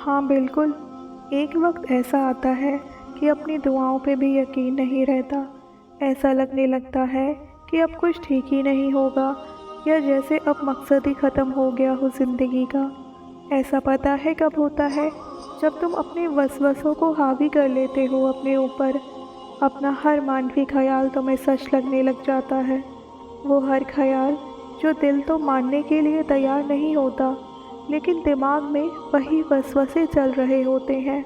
ہاں بالکل، ایک وقت ایسا آتا ہے کہ اپنی دعاؤں پہ بھی یقین نہیں رہتا۔ ایسا لگنے لگتا ہے کہ اب کچھ ٹھیک ہی نہیں ہوگا، یا جیسے اب مقصد ہی ختم ہو گیا ہو زندگی کا۔ ایسا پتہ ہے کب ہوتا ہے؟ جب تم اپنے وسوسوں کو حاوی کر لیتے ہو اپنے اوپر، اپنا ہر منفی خیال تمہیں سچ لگنے لگ جاتا ہے، وہ ہر خیال جو دل تو ماننے کے لیے تیار نہیں ہوتا، لیکن دماغ میں وہی وسوسے چل رہے ہوتے ہیں۔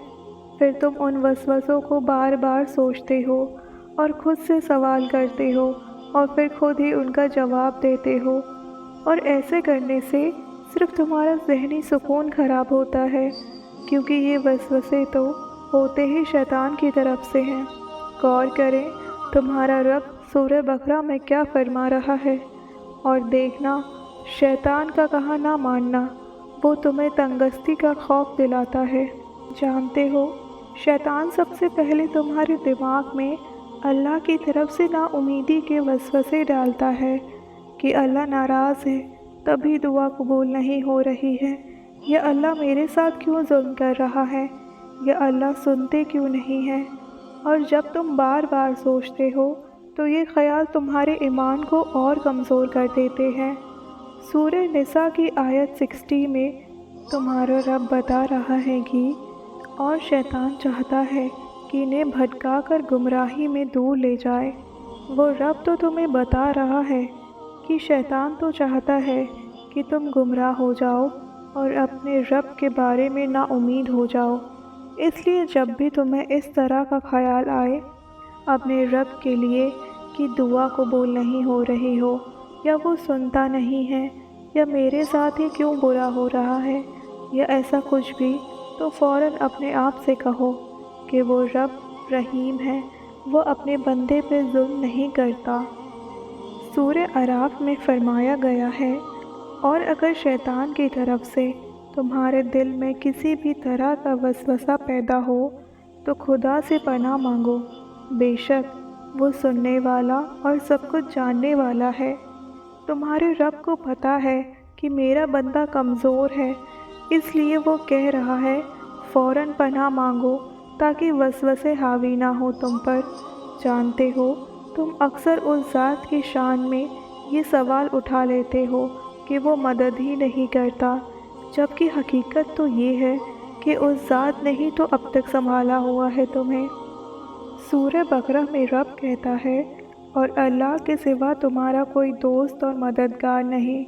پھر تم ان وسوسوں کو بار بار سوچتے ہو اور خود سے سوال کرتے ہو، اور پھر خود ہی ان کا جواب دیتے ہو، اور ایسے کرنے سے صرف تمہارا ذہنی سکون خراب ہوتا ہے، کیونکہ یہ وسوسے تو ہوتے ہی شیطان کی طرف سے ہیں۔ غور کریں تمہارا رب سورہ بقرہ میں کیا فرما رہا ہے، اور دیکھنا شیطان کا کہا نہ ماننا وہ تمہیں تنگستی کا خوف دلاتا ہے۔ جانتے ہو، شیطان سب سے پہلے تمہارے دماغ میں اللہ کی طرف سے نا امیدی کے وسوسے ڈالتا ہے کہ اللہ ناراض ہے تبھی دعا قبول نہیں ہو رہی ہے، یا اللہ میرے ساتھ کیوں ظلم کر رہا ہے، یا اللہ سنتے کیوں نہیں ہے۔ اور جب تم بار بار سوچتے ہو تو یہ خیال تمہارے ایمان کو اور کمزور کر دیتے ہیں۔ سورہ نساء کی آیت 60 میں تمہارا رب بتا رہا ہے کہ اور شیطان چاہتا ہے کہ انہیں بھٹکا کر گمراہی میں دور لے جائے۔ وہ رب تو تمہیں بتا رہا ہے کہ شیطان تو چاہتا ہے کہ تم گمراہ ہو جاؤ اور اپنے رب کے بارے میں نا امید ہو جاؤ۔ اس لیے جب بھی تمہیں اس طرح کا خیال آئے اپنے رب کے لیے کہ دعا قبول نہیں ہو رہی ہو، یا وہ سنتا نہیں ہے، یا میرے ساتھ ہی کیوں برا ہو رہا ہے، یا ایسا کچھ بھی، تو فوراً اپنے آپ سے کہو کہ وہ رب رحیم ہے، وہ اپنے بندے پہ ظلم نہیں کرتا۔ سورہ اعراف میں فرمایا گیا ہے، اور اگر شیطان کی طرف سے تمہارے دل میں کسی بھی طرح کا وسوسہ پیدا ہو تو خدا سے پناہ مانگو، بے شک وہ سننے والا اور سب کچھ جاننے والا ہے۔ تمہارے رب کو پتہ ہے کہ میرا بندہ کمزور ہے، اس لیے وہ کہہ رہا ہے فوراً پناہ مانگو تاکہ وسوسے حاوی نہ ہو تم پر۔ جانتے ہو تم اکثر اس ذات کی شان میں یہ سوال اٹھا لیتے ہو کہ وہ مدد ہی نہیں کرتا، جبکہ حقیقت تو یہ ہے کہ اس ذات نے ہی تو اب تک سنبھالا ہوا ہے تمہیں۔ سورہ بقرہ میں رب کہتا ہے، اور اللہ کے سوا تمہارا کوئی دوست اور مددگار نہیں۔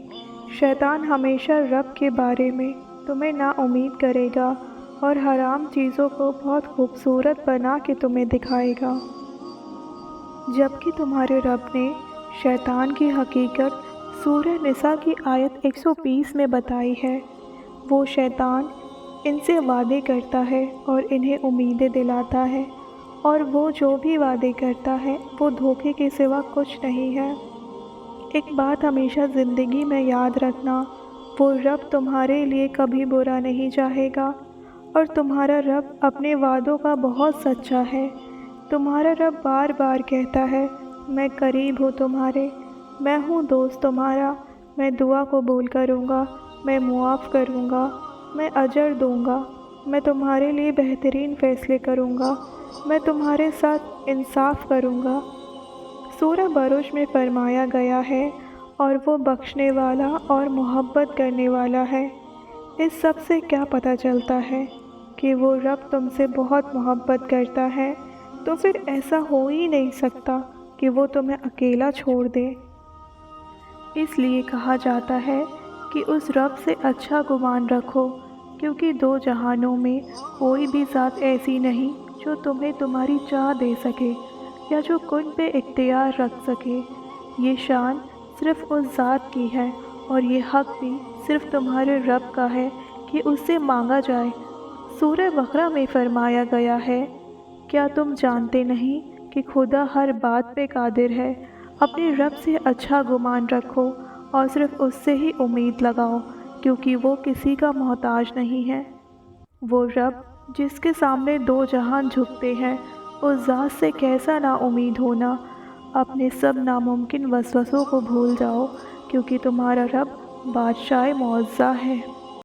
شیطان ہمیشہ رب کے بارے میں تمہیں نا امید کرے گا اور حرام چیزوں کو بہت خوبصورت بنا کے تمہیں دکھائے گا، جبکہ تمہارے رب نے شیطان کی حقیقت سورہ نساء کی آیت 120 میں بتائی ہے۔ وہ شیطان ان سے وعدے کرتا ہے اور انہیں امیدیں دلاتا ہے، اور وہ جو بھی وعدے کرتا ہے وہ دھوکے کے سوا کچھ نہیں ہے۔ ایک بات ہمیشہ زندگی میں یاد رکھنا، وہ رب تمہارے لیے کبھی برا نہیں چاہے گا، اور تمہارا رب اپنے وعدوں کا بہت سچا ہے۔ تمہارا رب بار بار کہتا ہے، میں قریب ہوں تمہارے، میں ہوں دوست تمہارا، میں دعا قبول کروں گا، میں معاف کروں گا، میں اجر دوں گا، میں تمہارے لیے بہترین فیصلے کروں گا، میں تمہارے ساتھ انصاف کروں گا۔ سورہ بروج میں فرمایا گیا ہے، اور وہ بخشنے والا اور محبت کرنے والا ہے۔ اس سب سے کیا پتہ چلتا ہے کہ وہ رب تم سے بہت محبت کرتا ہے، تو پھر ایسا ہو ہی نہیں سکتا کہ وہ تمہیں اکیلا چھوڑ دے۔ اس لیے کہا جاتا ہے کہ اس رب سے اچھا گمان رکھو، کیونکہ دو جہانوں میں کوئی بھی ذات ایسی نہیں جو تمہیں تمہاری چاہ دے سکے، یا جو کن پہ اختیار رکھ سکے۔ یہ شان صرف اس ذات کی ہے، اور یہ حق بھی صرف تمہارے رب کا ہے کہ اس سے مانگا جائے۔ سورہ بقرہ میں فرمایا گیا ہے، کیا تم جانتے نہیں کہ خدا ہر بات پہ قادر ہے؟ اپنے رب سے اچھا گمان رکھو اور صرف اس سے ہی امید لگاؤ، کیونکہ وہ کسی کا محتاج نہیں ہے۔ وہ رب جس کے سامنے دو جہان جھکتے ہیں، اس ذات سے کیسا نا امید ہونا۔ اپنے سب ناممکن وسوسوں کو بھول جاؤ، کیونکہ تمہارا رب بادشاہ معزز ہے۔